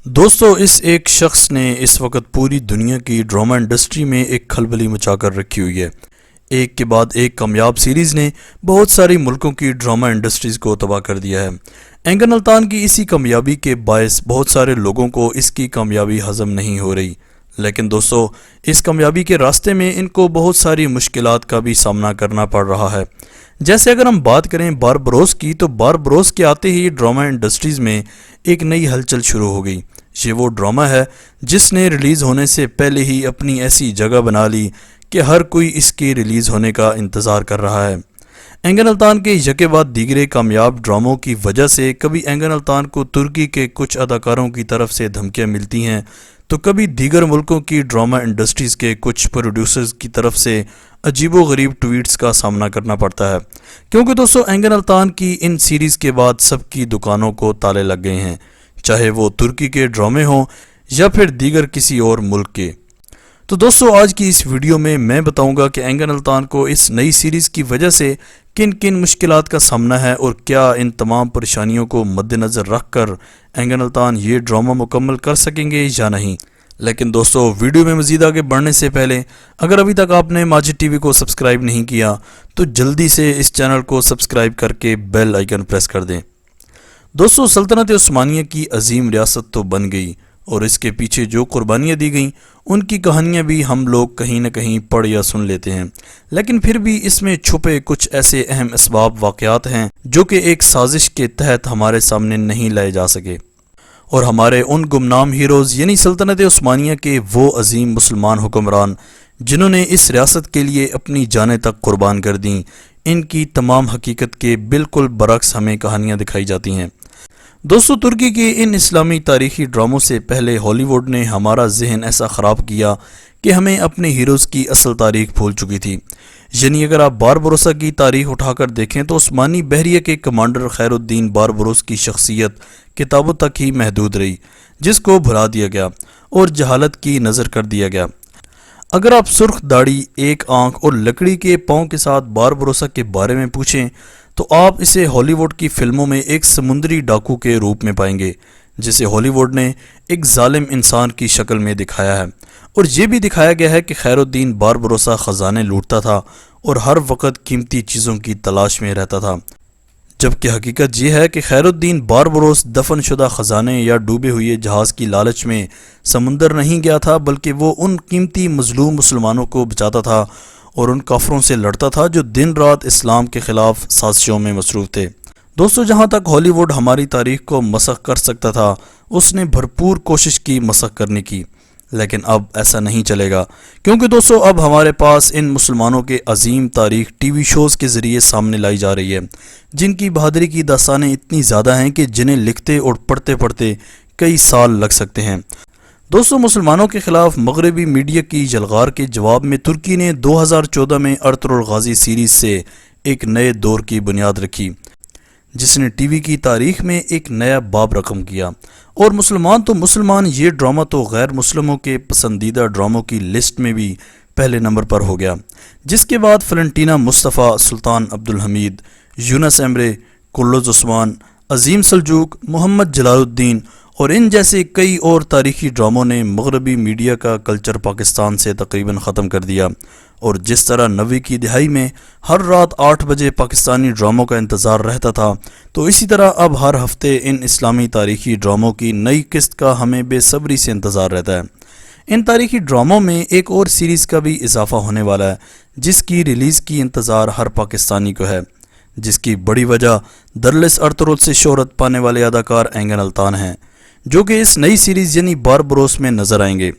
دوستو اس ایک شخص نے اس وقت پوری دنیا کی ڈرامہ انڈسٹری میں ایک کھلبلی مچا کر رکھی ہوئی ہے۔ ایک کے بعد ایک کامیاب سیریز نے بہت ساری ملکوں کی ڈرامہ انڈسٹریز کو تباہ کر دیا ہے۔ اینگن الطان کی اسی کامیابی کے باعث بہت سارے لوگوں کو اس کی کامیابی ہضم نہیں ہو رہی، لیکن دوستو اس کامیابی کے راستے میں ان کو بہت ساری مشکلات کا بھی سامنا کرنا پڑ رہا ہے۔ جیسے اگر ہم بات کریں باربروس کی، تو باربروس کے آتے ہی ڈرامہ انڈسٹریز میں ایک نئی ہلچل شروع ہو گئی۔ یہ وہ ڈرامہ ہے جس نے ریلیز ہونے سے پہلے ہی اپنی ایسی جگہ بنا لی کہ ہر کوئی اس کی ریلیز ہونے کا انتظار کر رہا ہے۔ اینگن الطان کے یکے بعد دیگرے کامیاب ڈراموں کی وجہ سے کبھی اینگن الطان کو ترکی کے کچھ اداکاروں کی طرف سے دھمکیاں ملتی ہیں، تو کبھی دیگر ملکوں کی ڈرامہ انڈسٹریز کے کچھ پروڈیوسرز کی طرف سے عجیب و غریب ٹویٹس کا سامنا کرنا پڑتا ہے، کیونکہ دوستو اینگن الطان کی ان سیریز کے بعد سب کی دکانوں کو تالے لگ گئے ہیں، چاہے وہ ترکی کے ڈرامے ہوں یا پھر دیگر کسی اور ملک کے۔ تو دوستو آج کی اس ویڈیو میں بتاؤں گا کہ اینگن الطان کو اس نئی سیریز کی وجہ سے کن کن مشکلات کا سامنا ہے، اور کیا ان تمام پریشانیوں کو مد نظر رکھ کر اینگن الطان یہ ڈرامہ مکمل کر سکیں گے یا نہیں۔ لیکن دوستو ویڈیو میں مزید آگے بڑھنے سے پہلے اگر ابھی تک آپ نے ماجد ٹی وی کو سبسکرائب نہیں کیا تو جلدی سے اس چینل کو سبسکرائب کر کے بیل آئیکن پریس کر دیں۔ دوستو سلطنت عثمانیہ کی عظیم ریاست تو بن گئی، اور اس کے پیچھے جو قربانیاں دی گئیں ان کی کہانیاں بھی ہم لوگ کہیں نہ کہیں پڑھ یا سن لیتے ہیں، لیکن پھر بھی اس میں چھپے کچھ ایسے اہم اسباب واقعات ہیں جو کہ ایک سازش کے تحت ہمارے سامنے نہیں لائے جا سکے، اور ہمارے ان گمنام ہیروز یعنی سلطنت عثمانیہ کے وہ عظیم مسلمان حکمران جنہوں نے اس ریاست کے لیے اپنی جانیں تک قربان کر دیں، ان کی تمام حقیقت کے بالکل برعکس ہمیں کہانیاں دکھائی جاتی ہیں۔ دوستو ترکی کے ان اسلامی تاریخی ڈراموں سے پہلے ہالی ووڈ نے ہمارا ذہن ایسا خراب کیا کہ ہمیں اپنے ہیروز کی اصل تاریخ بھول چکی تھی۔ یعنی اگر آپ باربروسا کی تاریخ اٹھا کر دیکھیں تو عثمانی بحریہ کے کمانڈر خیر الدین باربروس کی شخصیت کتابوں تک ہی محدود رہی، جس کو بھلا دیا گیا اور جہالت کی نظر کر دیا گیا۔ اگر آپ سرخ داڑھی، ایک آنکھ اور لکڑی کے پاؤں کے ساتھ باربروسا کے بارے میں پوچھیں تو آپ اسے ہالی ووڈ کی فلموں میں ایک سمندری ڈاکو کے روپ میں پائیں گے، جسے ہالی ووڈ نے ایک ظالم انسان کی شکل میں دکھایا ہے، اور یہ بھی دکھایا گیا ہے کہ خیر الدین باربروسا خزانے لوٹتا تھا اور ہر وقت قیمتی چیزوں کی تلاش میں رہتا تھا، جبکہ حقیقت یہ ہے کہ خیر الدین باربروس دفن شدہ خزانے یا ڈوبے ہوئے جہاز کی لالچ میں سمندر نہیں گیا تھا، بلکہ وہ ان قیمتی مظلوم مسلمانوں کو بچاتا تھا اور ان کافروں سے لڑتا تھا جو دن رات اسلام کے خلاف سازشوں میں مصروف تھے۔ دوستو جہاں تک ہالی ووڈ ہماری تاریخ کو مسخ کر سکتا تھا اس نے بھرپور کوشش کی مسخ کرنے کی، لیکن اب ایسا نہیں چلے گا، کیونکہ دوستو اب ہمارے پاس ان مسلمانوں کے عظیم تاریخ ٹی وی شوز کے ذریعے سامنے لائی جا رہی ہے، جن کی بہادری کی داستانیں اتنی زیادہ ہیں کہ جنہیں لکھتے اور پڑھتے پڑھتے کئی سال لگ سکتے ہیں۔ دوستو مسلمانوں کے خلاف مغربی میڈیا کی یلغار کے جواب میں ترکی نے 2014 میں ارطغرل غازی سیریز سے ایک نئے دور کی بنیاد رکھی، جس نے ٹی وی کی تاریخ میں ایک نیا باب رقم کیا، اور مسلمان یہ ڈرامہ تو غیر مسلموں کے پسندیدہ ڈراموں کی لسٹ میں بھی پہلے نمبر پر ہو گیا، جس کے بعد فلنٹینا مصطفیٰ، سلطان عبدالحمید، یونس ایمرے، کلوز عثمان، عظیم سلجوق، محمد جلال الدین اور ان جیسے کئی اور تاریخی ڈراموں نے مغربی میڈیا کا کلچر پاکستان سے تقریباً ختم کر دیا، اور جس طرح 90 کی دہائی میں ہر رات 8 بجے پاکستانی ڈراموں کا انتظار رہتا تھا، تو اسی طرح اب ہر ہفتے ان اسلامی تاریخی ڈراموں کی نئی قسط کا ہمیں بے صبری سے انتظار رہتا ہے۔ ان تاریخی ڈراموں میں ایک اور سیریز کا بھی اضافہ ہونے والا ہے، جس کی ریلیز کی انتظار ہر پاکستانی کو ہے، جس کی بڑی وجہ درلس ارطغرل سے شہرت پانے والے اداکار اینگن الطان ہیں، جو کہ اس نئی سیریز یعنی باربروس میں نظر آئیں گے۔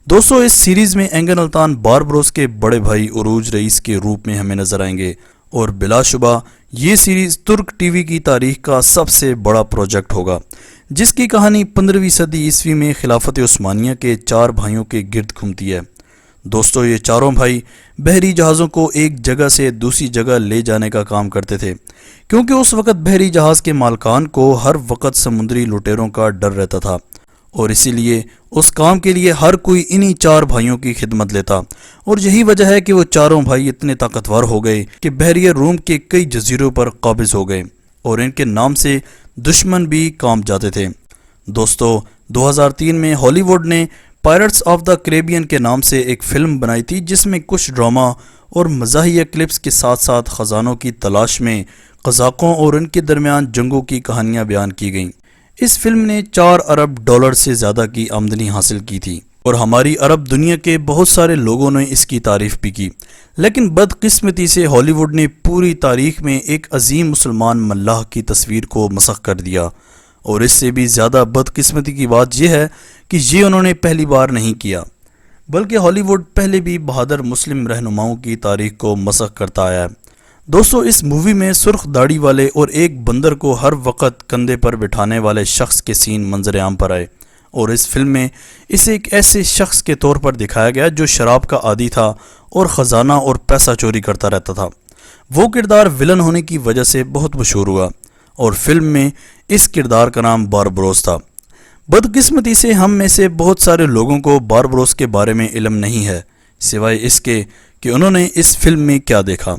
دوستو اس سیریز میں اینگن الطان باربروس کے بڑے بھائی عروج رئیس کے روپ میں ہمیں نظر آئیں گے، اور بلا شبہ یہ سیریز ترک ٹی وی کی تاریخ کا سب سے بڑا پروجیکٹ ہوگا، جس کی کہانی 15ویں صدی عیسوی میں خلافت عثمانیہ کے 4 بھائیوں کے گرد گھومتی ہے۔ دوستو یہ چاروں بھائی بحری جہازوں کو ایک جگہ سے دوسری جگہ لے جانے کا کام کرتے تھے، کیونکہ اس وقت بحری جہاز کے مالکان کو ہر وقت سمندری لٹیروں کا ڈر رہتا تھا، اور اسی لیے اس کام کے لیے ہر کوئی انہی 4 بھائیوں کی خدمت لیتا، اور یہی وجہ ہے کہ وہ چاروں بھائی اتنے طاقتور ہو گئے کہ بحریہ روم کے کئی جزیروں پر قابض ہو گئے، اور ان کے نام سے دشمن بھی کام جاتے تھے۔ دوستو 2003 میں ہالی ووڈ نے پائرٹس آف دا کریبین کے نام سے ایک فلم بنائی تھی جس میں کچھ ڈرامہ اور مزاحیہ کلپس کے ساتھ ساتھ خزانوں کی تلاش میں قزاقوں اور ان کے درمیان جنگوں کی کہانیاں بیان کی گئیں۔ اس فلم نے 4 ارب ڈالر سے زیادہ کی آمدنی حاصل کی تھی اور ہماری عرب دنیا کے بہت سارے لوگوں نے اس کی تعریف بھی کی، لیکن بدقسمتی سے ہالی ووڈ نے پوری تاریخ میں ایک عظیم مسلمان ملاح کی تصویر کو مسخ کر دیا، اور اس سے بھی زیادہ بدقسمتی کی بات یہ ہے کہ یہ انہوں نے پہلی بار نہیں کیا، بلکہ ہالی ووڈ پہلے بھی بہادر مسلم رہنماؤں کی تاریخ کو مسخ کرتا آیا ہے۔ دوستو، اس مووی میں سرخ داڑھی والے اور ایک بندر کو ہر وقت کندھے پر بٹھانے والے شخص کے سین منظر عام پر آئے، اور اس فلم میں اسے ایک ایسے شخص کے طور پر دکھایا گیا جو شراب کا عادی تھا اور خزانہ اور پیسہ چوری کرتا رہتا تھا۔ وہ کردار ولن ہونے کی وجہ سے بہت مشہور ہوا، اور فلم میں اس کردار کا نام باربروس تھا۔ بدقسمتی سے ہم میں سے بہت سارے لوگوں کو باربروس کے بارے میں علم نہیں ہے، سوائے اس کے کہ انہوں نے اس فلم میں کیا دیکھا،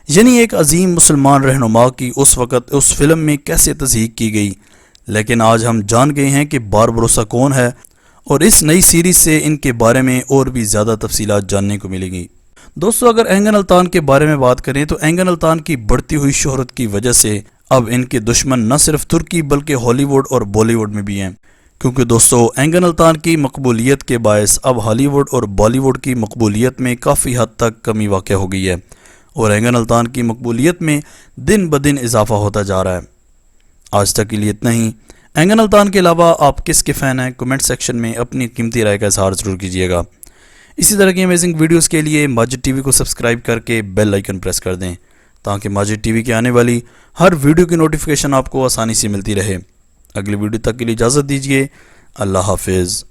یعنی ایک عظیم مسلمان رہنما کی اس وقت اس فلم میں کیسے تضحیک کی گئی۔ لیکن آج ہم جان گئے ہیں کہ باربروسا کون ہے، اور اس نئی سیریز سے ان کے بارے میں اور بھی زیادہ تفصیلات جاننے کو ملیں گی۔ دوستو، اگر اینگن التان کے بارے میں بات کریں تو اینگن التان کی بڑھتی ہوئی شہرت کی وجہ سے اب ان کے دشمن نہ صرف ترکی بلکہ ہالی ووڈ اور بالی ووڈ میں بھی ہیں، کیونکہ دوستو اینگن التان کی مقبولیت کے باعث اب ہالی ووڈ اور بالی ووڈ کی مقبولیت میں کافی حد تک کمی واقع ہو گئی ہے، اور اینگن التان کی مقبولیت میں دن بدن اضافہ ہوتا جا رہا ہے۔ آج تک کے لیے اتنا ہی۔ اینگن التان کے علاوہ آپ کس کے فین ہیں؟ کمنٹ سیکشن میں اپنی قیمتی رائے کا اظہار ضرور کیجیے گا۔ اسی طرح کی امیزنگ ویڈیوز کے لیے ماجد ٹی وی کو سبسکرائب کر کے بیل آئیکن پریس کر دیں تاکہ ماجد ٹی وی کے آنے والی ہر ویڈیو کی نوٹیفیکیشن آپ کو آسانی سے ملتی رہے۔ اگلی ویڈیو تک کے لیے اجازت دیجیے۔ اللہ حافظ۔